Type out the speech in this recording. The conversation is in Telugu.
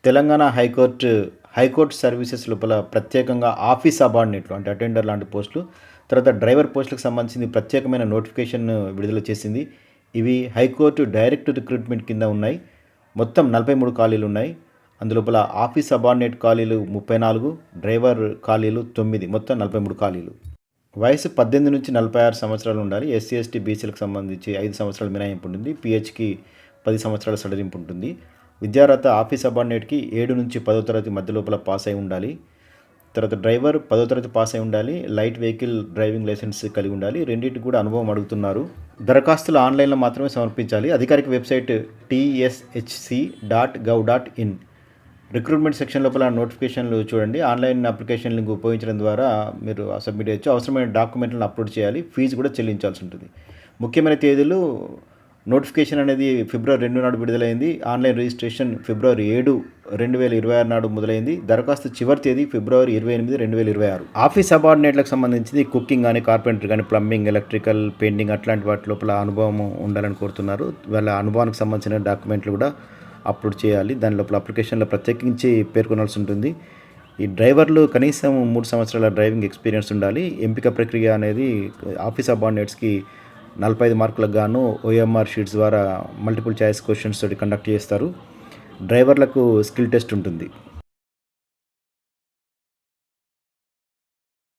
తెలంగాణ హైకోర్టు సర్వీసెస్ లోపల ప్రత్యేకంగా ఆఫీస్ సబార్డినేట్లు అంటే అటెండర్ లాంటి పోస్టులు, తర్వాత డ్రైవర్ పోస్టులకు సంబంధించింది ప్రత్యేకమైన నోటిఫికేషన్ విడుదల చేసింది. ఇవి హైకోర్టు డైరెక్ట్ రిక్రూట్మెంట్ కింద ఉన్నాయి. మొత్తం 43 ఖాళీలు ఉన్నాయి. అందులోపల ఆఫీస్ సబార్డినేట్ ఖాళీలు 34, డ్రైవర్ ఖాళీలు 9, మొత్తం 43 ఖాళీలు. వయసు 18 నుంచి 46 సంవత్సరాలు ఉండాలి. ఎస్సీ ఎస్టీ బీసీలకు సంబంధించి 5 సంవత్సరాల మినహాయింపు ఉంటుంది. పిహెచ్కి 10 సంవత్సరాల సడలింపు ఉంటుంది. విద్యార్హత ఆఫీస్ సబార్డినేట్కి 7 నుంచి 10వ తరగతి మధ్య లోపల పాస్ అయి ఉండాలి. తర్వాత డ్రైవర్ 10వ తరగతి పాస్ అయి ఉండాలి. లైట్ వెహికల్ డ్రైవింగ్ లైసెన్స్ కలిగి ఉండాలి. రెండింటికి కూడా అనుభవం అడుగుతున్నారు. దరఖాస్తులు ఆన్లైన్లో మాత్రమే సమర్పించాలి. అధికారిక వెబ్సైట్ tshc.gov.in. రిక్రూట్మెంట్ సెక్షన్ లోపల నోటిఫికేషన్లు చూడండి. ఆన్లైన్ అప్లికేషన్ లింక్ ఉపయోగించడం ద్వారా మీరు సబ్మిట్ చేయొచ్చు. అవసరమైన డాక్యుమెంట్లను అప్లోడ్ చేయాలి. ఫీజు కూడా చెల్లించాల్సి ఉంటుంది. ముఖ్యమైన తేదీలు: నోటిఫికేషన్ అనేది ఫిబ్రవరి 2 నాడు విడుదలైంది. ఆన్లైన్ రిజిస్ట్రేషన్ ఫిబ్రవరి 7, 2026 నాడు మొదలైంది. దరఖాస్తు చివరి తేదీ ఫిబ్రవరి 28, 2026. ఆఫీస్ సబార్డినేట్లకు సంబంధించి కుకింగ్ కానీ, కార్పెంటర్ కానీ, ప్లంబింగ్, ఎలక్ట్రికల్, పెయింటింగ్ అట్లాంటి వాటి లోపల అనుభవం ఉండాలని కోరుతున్నారు. వాళ్ళ అనుభవానికి సంబంధించిన డాక్యుమెంట్లు కూడా అప్లోడ్ చేయాలి. దాని లోపల అప్లికేషన్లో ప్రత్యేకించి పేర్కొనాల్సి ఉంటుంది. ఈ డ్రైవర్లు కనీసం 3 సంవత్సరాల డ్రైవింగ్ ఎక్స్పీరియన్స్ ఉండాలి. ఎంపిక ప్రక్రియ అనేది ఆఫీస్ సబార్డినేట్స్కి 45 మార్కులకు గాను ఓఎంఆర్ షీట్స్ ద్వారా మల్టిపుల్ చాయిస్ క్వశ్చన్స్ తోటి కండక్ట్ చేస్తారు. డ్రైవర్లకు స్కిల్ టెస్ట్ ఉంటుంది.